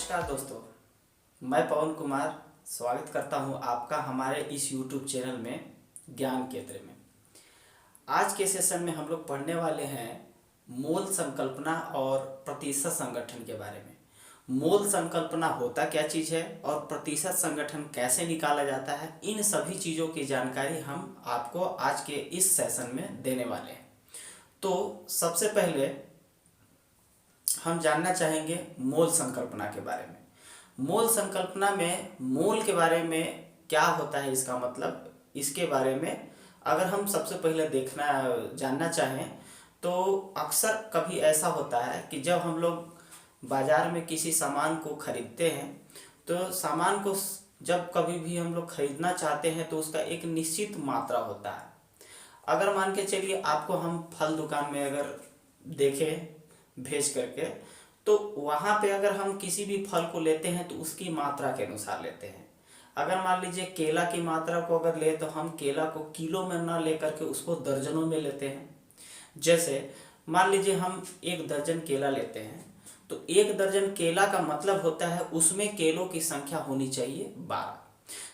नमस्कार दोस्तों, मैं पवन कुमार स्वागत करता हूं आपका हमारे इस YouTube चैनल में ज्ञान केंद्र में। आज के सेशन में हम लोग पढ़ने वाले हैं मोल संकल्पना और प्रतिशत संगठन के बारे में। मोल संकल्पना होता क्या चीज़ है और प्रतिशत संगठन कैसे निकाला जाता है, इन सभी चीज़ों की जानकारी हम आपको आज के इस सेशन में देने वाले हैं। तो सबसे पहले हम जानना चाहेंगे मोल संकल्पना के बारे में। मोल संकल्पना में मोल के बारे में क्या होता है, इसका मतलब, इसके बारे में अगर हम सबसे पहले जानना चाहें तो अक्सर कभी ऐसा होता है कि जब हम लोग बाज़ार में किसी सामान को खरीदते हैं तो सामान को जब कभी भी हम लोग खरीदना चाहते हैं तो उसका एक निश्चित मात्रा होता है। अगर मान के चलिए आपको हम फल दुकान में अगर देखें भेज करके, तो वहाँ पे अगर हम किसी भी फल को लेते हैं तो उसकी मात्रा के अनुसार लेते हैं। अगर मान लीजिए केला की मात्रा को अगर ले तो हम केला को किलो में ना लेकर के उसको दर्जनों में लेते हैं। जैसे मान लीजिए हम 1 दर्जन केला लेते हैं तो 1 दर्जन केला का मतलब होता है उसमें केलों की संख्या होनी चाहिए 12,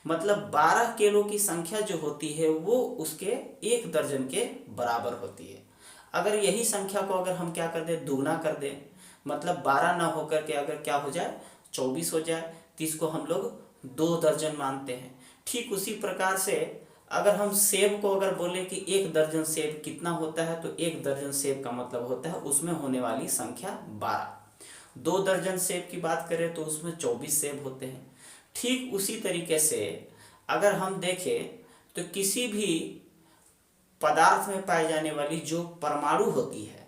मतलब 12 केलों की संख्या जो होती है वो उसके 1 दर्जन के बराबर होती है। अगर यही संख्या को अगर हम क्या कर दें, दुगना कर दें, मतलब 12 ना होकर के अगर क्या हो जाए 24 हो जाए, तो इसको हम लोग 2 दर्जन मानते हैं। ठीक उसी प्रकार से अगर हम सेब को अगर बोले कि 1 दर्जन सेब कितना होता है, तो 1 दर्जन सेब का मतलब होता है उसमें होने वाली संख्या 12। 2 दर्जन सेब की बात करें तो उसमें 24 सेब होते हैं। ठीक उसी तरीके से अगर हम देखें तो किसी भी पदार्थ में पाई जाने वाली जो परमाणु होती है,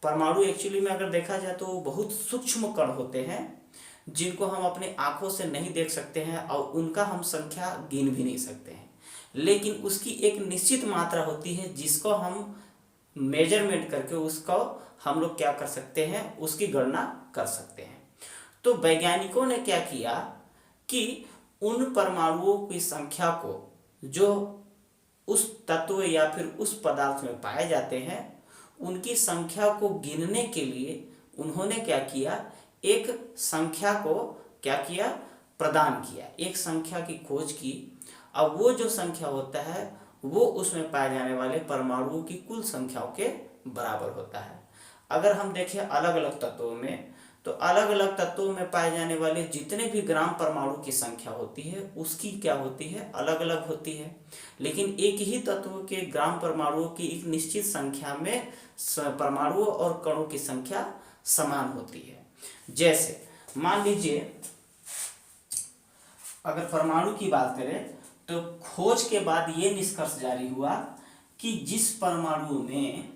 परमाणु एक्चुअली में अगर देखा जाए तो बहुत सूक्ष्म कण होते हैं जिनको हम अपने आंखों से नहीं देख सकते हैं और उनका हम संख्या गिन भी नहीं सकते हैं, लेकिन उसकी एक निश्चित मात्रा होती है जिसको हम मेजरमेंट करके उसको हम लोग क्या कर सकते हैं, उसकी गणना कर सकते हैं। तो वैज्ञानिकों ने क्या किया कि उन परमाणुओं की संख्या को जो उस तत्व या फिर उस पदार्थ में पाए जाते हैं उनकी संख्या को गिनने के लिए उन्होंने क्या किया, एक संख्या को क्या किया, प्रदान किया, एक संख्या की खोज की। अब वो जो संख्या होता है वो उसमें पाए जाने वाले परमाणुओं की कुल संख्याओं के बराबर होता है। अगर हम देखें अलग अलग तत्वों में, तो अलग अलग तत्वों में पाए जाने वाले जितने भी ग्राम परमाणु की संख्या होती है उसकी क्या होती है, अलग अलग होती है, लेकिन एक ही तत्व के ग्राम परमाणुओं की एक निश्चित संख्या में परमाणुओं और कणों की संख्या समान होती है। जैसे मान लीजिए अगर परमाणु की बात करें तो खोज के बाद ये निष्कर्ष जारी हुआ कि जिस परमाणु में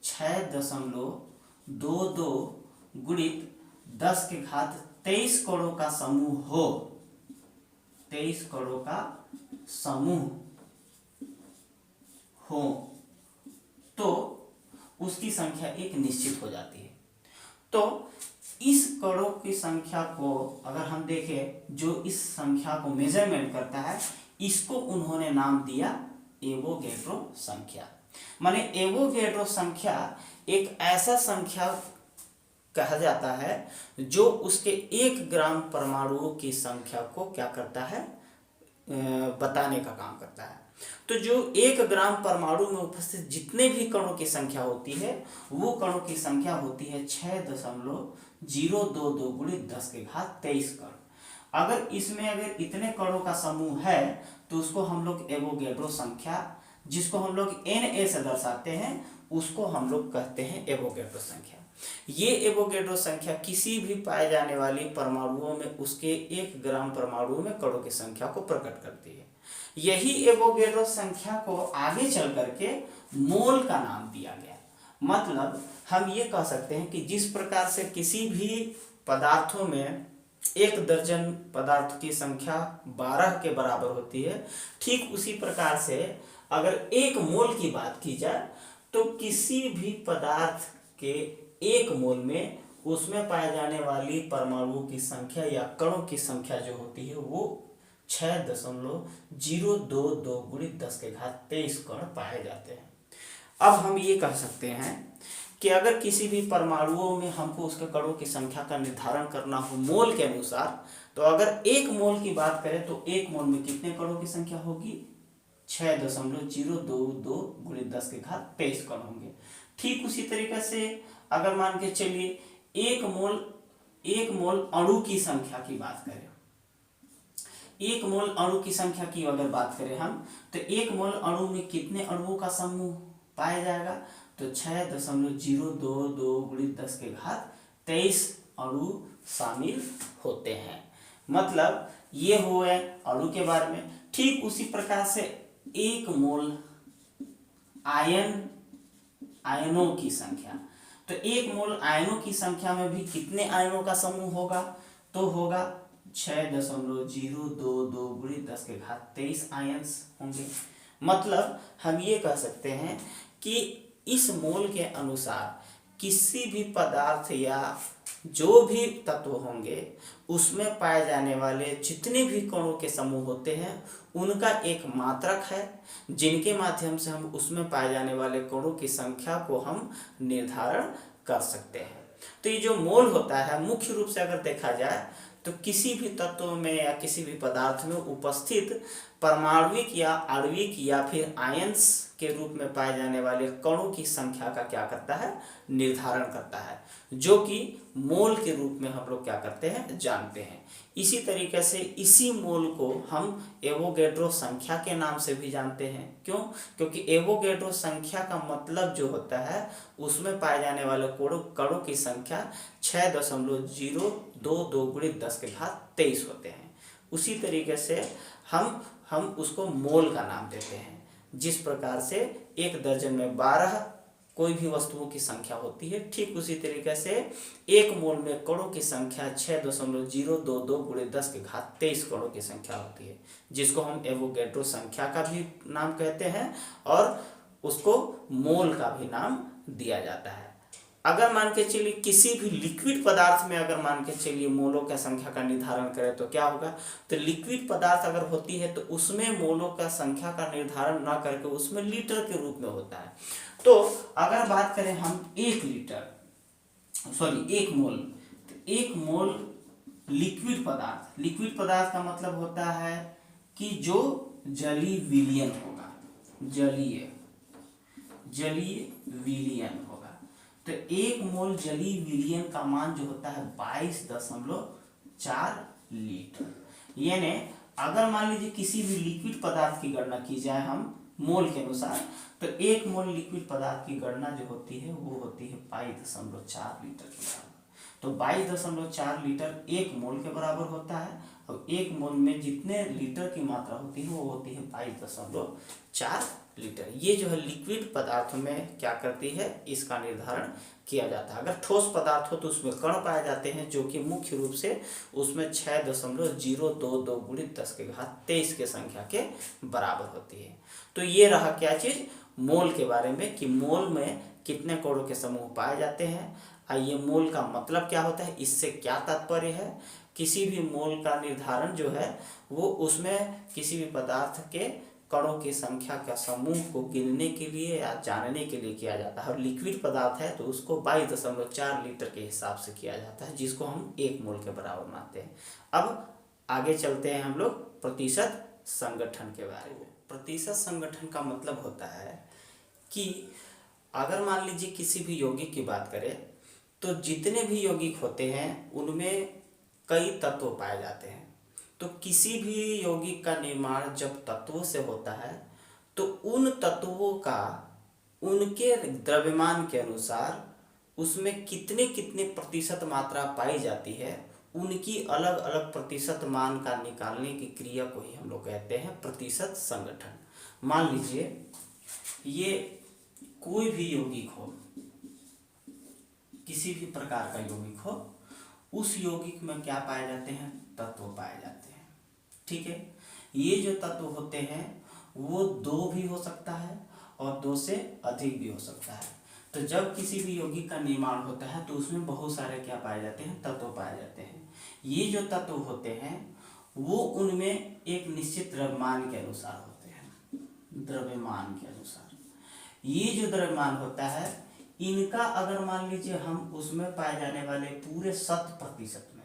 6.22 गुणित 10⁻23 कणों का समूह हो, 23 कणों का समूह हो तो उसकी संख्या एक निश्चित हो जाती है। तो इस कणों की संख्या को अगर हम देखें, जो इस संख्या को मेजरमेंट करता है, इसको उन्होंने नाम दिया एवोगैड्रो संख्या। माने एवोगैड्रो संख्या एक ऐसा संख्या कहा जाता है जो उसके 1 ग्राम परमाणुओं की संख्या को क्या करता है, बताने का काम करता है। तो जो 1 ग्राम परमाणु में उपस्थित जितने भी कणों की संख्या होती है वो कणों की संख्या होती है 6.022 गुणित 10⁻23 कण। अगर इसमें अगर इतने कणों का समूह है तो उसको हम लोग एवोगैड्रो संख्या, जिसको हम लोग Na से दर्शाते हैं, उसको हम लोग कहते हैं एवोगैड्रो संख्या। ये एवोगैड्रो संख्या किसी भी पाए जाने वाली परमाणुओं में उसके 1 ग्राम परमाणु में कणों की संख्या को प्रकट करती है। यही एवोगैड्रो संख्या को आगे चल करके मोल का नाम दिया गया। मतलब हम ये कह सकते हैं कि जिस प्रकार से किसी भी पदार्थों में 1 दर्जन पदार्थ की संख्या 12 के बराबर होती है, ठीक उसी प्रकार से अगर 1 मोल की बात की जाए तो किसी भी पदार्थ के 1 मोल में उसमें पाए जाने वाली परमाणुओं की संख्या या कणों की संख्या जो होती है वो 6.022 गुणित 10⁻23 कण पाए जाते हैं। अब हम ये कह सकते हैं कि अगर किसी भी परमाणुओं में हमको उसके कणों की संख्या का निर्धारण करना हो मोल के अनुसार, तो अगर 1 मोल की बात करें तो 1 मोल में कितने कणों की संख्या होगी? 6.022 गुणित 10 के घात 23 कण होंगे। ठीक उसी तरीके से अगर मान के चलिए 1 मोल अणु की संख्या की बात करें, 1 मोल अणु की संख्या की अगर बात करें हम, तो 1 मोल अणु में कितने अणुओं का समूह पाया जाएगा? तो 6.022 गुणित 10 के घात 23 अणु शामिल होते हैं। मतलब ये हुए अणु के बारे में। ठीक उसी प्रकार से 1 मोल आयनों की संख्या, तो 1 मोल आयनों की संख्या में भी कितने आयनों का समूह होगा? तो होगा 6.022 गुणित 10 के घात 23 आयन्स होंगे। मतलब हम ये कह सकते हैं कि इस मोल के अनुसार किसी भी पदार्थ या जो भी तत्व होंगे उसमें पाए जाने वाले जितने भी कणों के समूह होते हैं उनका एक मात्रक है, जिनके माध्यम से हम उसमें पाए जाने वाले कणों की संख्या को हम निर्धारण कर सकते हैं। तो ये जो मोल होता है मुख्य रूप से अगर देखा जाए तो किसी भी तत्व में या किसी भी पदार्थ में उपस्थित परमाणुविक या आणविक या फिर आयंस के रूप में पाए जाने वाले कणों की संख्या का क्या करता है? निर्धारण करता है, जो कि मोल के रूप में हम लोग क्या करते हैं? जानते हैं। इसी तरीके से इसी मोल को हम एवोगैड्रो संख्या के नाम से भी जानते हैं। क्यों? क्योंकि एवोगैड्रो संख्या का मतलब जो होता है उसमें पाए जाने वाले कणों की संख्या 6.022 गुणित 10 के घात 23 होते हैं। उसी तरीके से हम उसको मोल का नाम देते हैं। जिस प्रकार से 1 दर्जन में 12 कोई भी वस्तुओं की संख्या होती है, ठीक उसी तरीके से 1 मोल में कणों की संख्या 6.022 गुणित 10 के घात 23 कणों की संख्या होती है, जिसको हम एवोगैड्रो संख्या का भी नाम कहते हैं और उसको मोल का भी नाम दिया जाता है। अगर मान के चलिए किसी भी लिक्विड पदार्थ में अगर मान के चलिए मोलों का संख्या का निर्धारण करें तो क्या होगा? तो लिक्विड पदार्थ अगर होती है तो उसमें मोलों का संख्या का निर्धारण ना करके उसमें लीटर के रूप में होता है। तो अगर बात करें हम 1 मोल, तो 1 मोल लिक्विड पदार्थ का मतलब होता है कि जो जलीय विलयन होगा, जलीय विलयन होगा। तो 1 मोल जलीय विलयन का मान जो होता है 22.4 लीटर। यानी अगर मान लीजिए किसी भी लिक्विड पदार्थ की गणना की जाए हम मोल के अनुसार, तो 1 मोल लिक्विड पदार्थ की गणना जो होती है वो होती है 22.4 लीटर के बराबर। तो 22.4 लीटर 1 मोल के बराबर होता है और 1 मोल में जितने लीटर की मात्रा होती है वो होती है 22.4 लीटर। ये जो है लिक्विड पदार्थ में क्या करती है? इसका निर्धारण किया जाता है। अगर ठोस पदार्थ हो तो उसमें कण पाए जाते हैं, जो कि मुख्य रूप से उसमें 6.022 गुणित 10 के घात 23 के संख्या के बराबर होती है। तो ये रहा क्या चीज? मोल के बारे में, कि मोल में कितने कणों के समूह पाए जाते हैं। आइए मोल का मतलब क्या होता है, इससे क्या तात्पर्य है? किसी भी मोल का निर्धारण जो है वो उसमें किसी भी पदार्थ के कणों की संख्या का समूह को गिनने के लिए या जानने के लिए किया जाता है। और लिक्विड पदार्थ है तो उसको 22.4 लीटर के हिसाब से किया जाता है, जिसको हम 1 मोल के बराबर मानते हैं। अब आगे चलते हैं हम लोग प्रतिशत संगठन के बारे में। प्रतिशत संगठन का मतलब होता है कि अगर मान लीजिए किसी भी यौगिक की बात करें तो जितने भी यौगिक होते हैं उनमें कई तत्व पाए जाते हैं। तो किसी भी यौगिक का निर्माण जब तत्वों से होता है तो उन तत्वों का उनके द्रव्यमान के अनुसार उसमें कितने कितने प्रतिशत मात्रा पाई जाती है, उनकी अलग अलग प्रतिशत मान का निकालने की क्रिया को ही हम लोग कहते हैं प्रतिशत संगठन। मान लीजिए ये कोई भी यौगिक हो, किसी भी प्रकार का यौगिक हो, उस यौगिक में क्या पाए जाते हैं? तत्व पाए जाते हैं। ठीक है, ये जो तत्व होते हैं वो 2 भी हो सकता है और 2 से अधिक भी हो सकता है। तो जब किसी भी यौगिक का निर्माण होता है तो उसमें बहुत सारे क्या पाए जाते हैं? तत्व पाए जाते हैं। ये जो तत्व होते हैं वो उनमें एक निश्चित द्रव्यमान के अनुसार होते हैं। द्रव्यमान के अनुसार ये जो द्रव्यमान होता है इनका अगर मान लीजिए हम उसमें पाए जाने वाले पूरे 100% में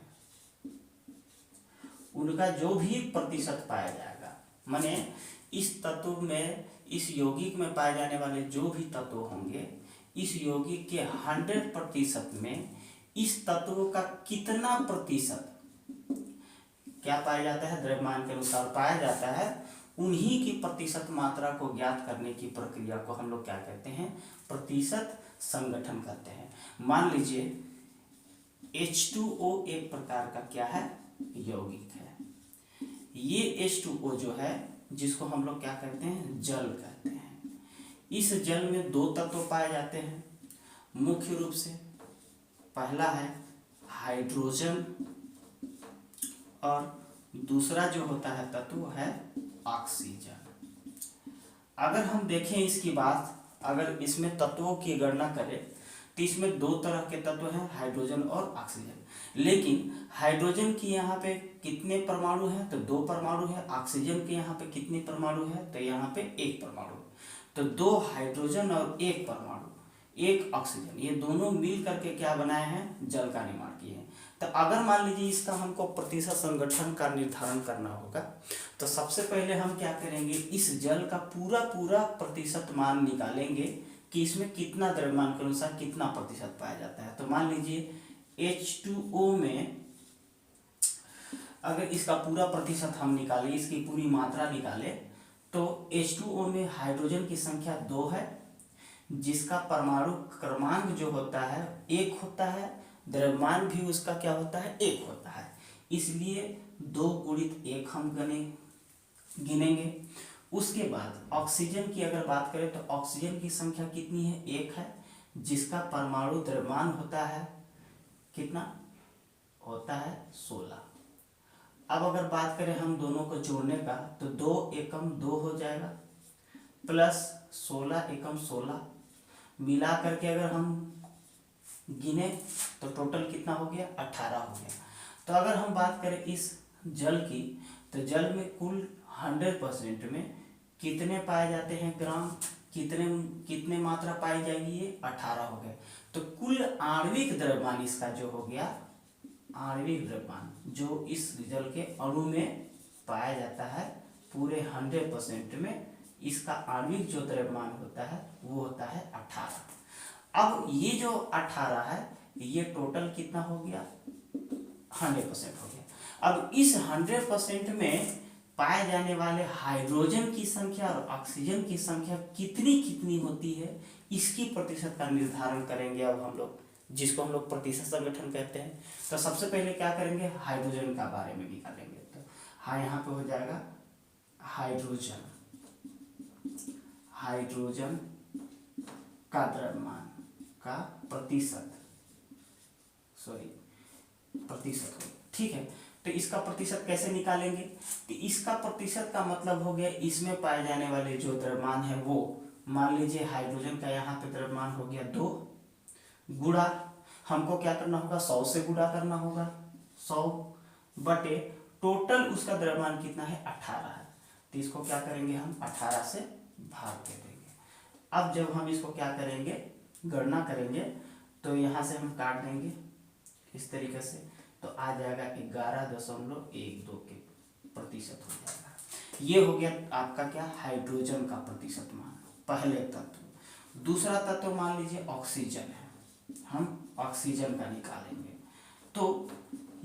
उनका जो भी प्रतिशत पाया जाएगा, माने इस तत्व में, इस यौगिक में पाए जाने वाले जो भी तत्व होंगे, इस यौगिक के 100% में इस तत्व का कितना प्रतिशत क्या पाया जाता है, द्रव्यमान के अनुसार पाया जाता है, उन्हीं की प्रतिशत मात्रा को ज्ञात करने की प्रक्रिया को हम लोग क्या कहते हैं, प्रतिशत संगठन कहते हैं। मान लीजिए H2O एक प्रकार का क्या है, यौगिक है। ये H2O जो है, जिसको हम लोग क्या कहते हैं, जल कहते हैं। इस जल में दो तत्व पाए जाते हैं मुख्य रूप से। पहला है हाइड्रोजन और दूसरा जो होता है तत्व है ऑक्सीजन। अगर हम देखें इसकी बात, अगर इसमें तत्वों की गणना करें तो इसमें दो तरह के तत्व हैं, हाइड्रोजन और ऑक्सीजन। लेकिन हाइड्रोजन की यहाँ पे कितने परमाणु हैं, तो 2 परमाणु है। ऑक्सीजन के यहाँ पे कितने परमाणु है, तो यहाँ पे 1 परमाणु। तो 2 हाइड्रोजन और 1 परमाणु, 1 ऑक्सीजन, ये दोनों मिल करके क्या बनाए हैं, जल का निर्माण किए हैं। तो अगर मान लीजिए इसका हमको प्रतिशत संगठन का निर्धारण करना होगा, तो सबसे पहले हम क्या करेंगे, इस जल का पूरा पूरा प्रतिशत मान निकालेंगे कि इसमें कितना द्रव्यमान के अनुसार कितना प्रतिशत पाया जाता है। तो मान लीजिए H2O में अगर इसका पूरा प्रतिशत हम निकालें, इसकी पूरी मात्रा निकालें, तो H2O में हाइड्रोजन की संख्या 2 है, जिसका परमाणु क्रमांक जो होता है 1 होता है, द्रव्यमान भी उसका क्या होता है, 1 होता है। इसलिए 2 गुणित 1 हम गिनेंगे। उसके बाद ऑक्सीजन की अगर बात करें तो ऑक्सीजन की संख्या कितनी है, 1 है, जिसका परमाणु द्रव्यमान होता है कितना होता है, 16। अब अगर बात करें हम दोनों को जोड़ने का, तो 2 एकम 2 हो जाएगा, प्लस 16 एकम 16 मिला करके अगर हम गिने तो टोटल कितना हो गया, 18 हो गया। तो अगर हम बात करें इस जल की, तो जल में कुल 100% में कितने पाए जाते हैं ग्राम, कितने मात्रा पाई जाएगी, ये 18 हो गए। तो कुल आणविक द्रव्यमान इसका जो हो गया, आणविक द्रव्यमान जो इस जल के अणु में पाया जाता है, पूरे 100% में इसका आणविक जो द्रव्यमान होता है वो होता है 18। अब ये जो 18 है, ये टोटल कितना हो गया, 100% हो गया। अब इस 100% में पाए जाने वाले हाइड्रोजन की संख्या और ऑक्सीजन की संख्या कितनी कितनी होती है, इसकी प्रतिशत का निर्धारण करेंगे अब हम लोग, जिसको हम लोग प्रतिशत संगठन कहते हैं। तो सबसे पहले क्या करेंगे, हाइड्रोजन का बारे में निकालेंगे। तो हाँ, यहाँ पे हो जाएगा हाइड्रोजन, हाइड्रोजन का द्रव्यमान का प्रतिशत, प्रतिशत, ठीक है। तो इसका प्रतिशत कैसे निकालेंगे, तो इसका प्रतिशत का मतलब हो गया, इसमें पाए जाने वाले जो द्रव्यमान है वो, मान लीजिए हाइड्रोजन का यहाँ पे द्रव्यमान हो गया 2, गुणा हमको क्या करना होगा, 100 से गुणा करना होगा, 100 बटे टोटल उसका द्रव्यमान कितना है, 18 है। तो इसको क्या करेंगे हम, 18 से भाग दे देंगे। अब जब हम इसको क्या करेंगे, गणना करेंगे, तो यहाँ से हम काट देंगे इस तरीके से, तो आ जाएगा 11.12 के प्रतिशत हो जाएगा। ये हो गया आपका क्या, हाइड्रोजन का प्रतिशत मान, पहले तत्व। दूसरा तत्व मान लीजिए ऑक्सीजन है, हम ऑक्सीजन का निकालेंगे। तो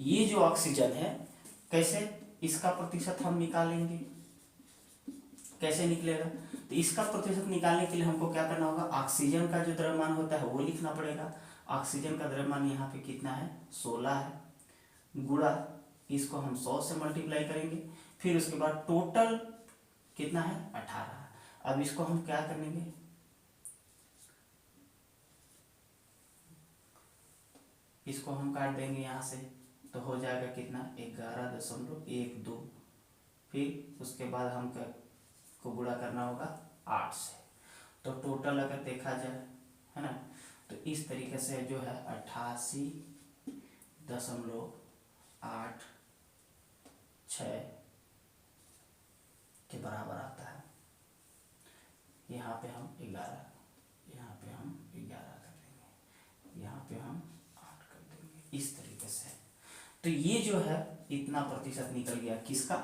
ये जो ऑक्सीजन है, कैसे इसका प्रतिशत हम निकालेंगे, कैसे निकलेगा, तो इसका प्रतिशत निकालने के लिए हमको क्या करना होगा, ऑक्सीजन का जो द्रव्यमान होता है वो लिखना पड़ेगा। ऑक्सीजन का द्रव्यमान यहाँ पे कितना है, 16 है, गुणा इसको हम 100 से मल्टीप्लाई करेंगे, फिर उसके बाद टोटल कितना है, 18। अब इसको हम क्या करेंगे, इसको हम काट देंगे यहाँ से, तो हो जाएगा कितना, 11.12, फिर उसके बाद हम को गुणा करना होगा 8 से। तो टोटल अगर देखा जाए, है ना, तो इस तरीके से जो है 88.86 के बराबर आता है। यहाँ पे हम 11 कर तो ये जो है इतना प्रतिशत निकल गया किसका,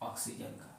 ऑक्सीजन का।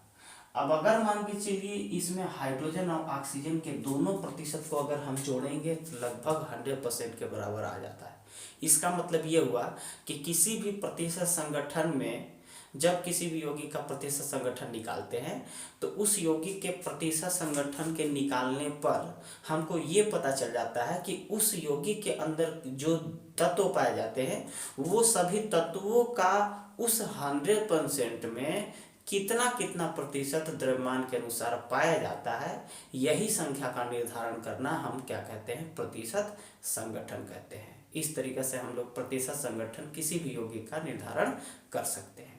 अब अगर मान के चलिए इसमें हाइड्रोजन और ऑक्सीजन के दोनों प्रतिशत को अगर हम जोड़ेंगे तो लगभग 100% के बराबर आ जाता है। इसका मतलब ये हुआ कि किसी भी प्रतिशत संगठन में जब किसी भी यौगिक का प्रतिशत संगठन निकालते हैं तो उस यौगिक के प्रतिशत संगठन के निकालने पर हमको ये पता चल जाता है कि उस यौगिक के अंदर जो तत्व पाए जाते हैं वो सभी तत्वों का उस 100% में कितना कितना प्रतिशत द्रव्यमान के अनुसार पाया जाता है। यही संख्या का निर्धारण करना हम क्या कहते हैं, प्रतिशत संगठन कहते हैं। इस तरीके से हम लोग प्रतिशत संगठन किसी भी यौगिक का निर्धारण कर सकते हैं।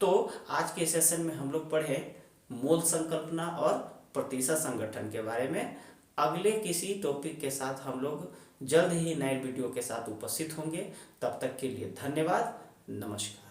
तो आज के सेशन में हम लोग पढ़े मोल संकल्पना और प्रतिशत संगठन के बारे में। अगले किसी टॉपिक के साथ हम लोग जल्द ही नए वीडियो के साथ उपस्थित होंगे। तब तक के लिए धन्यवाद, नमस्कार।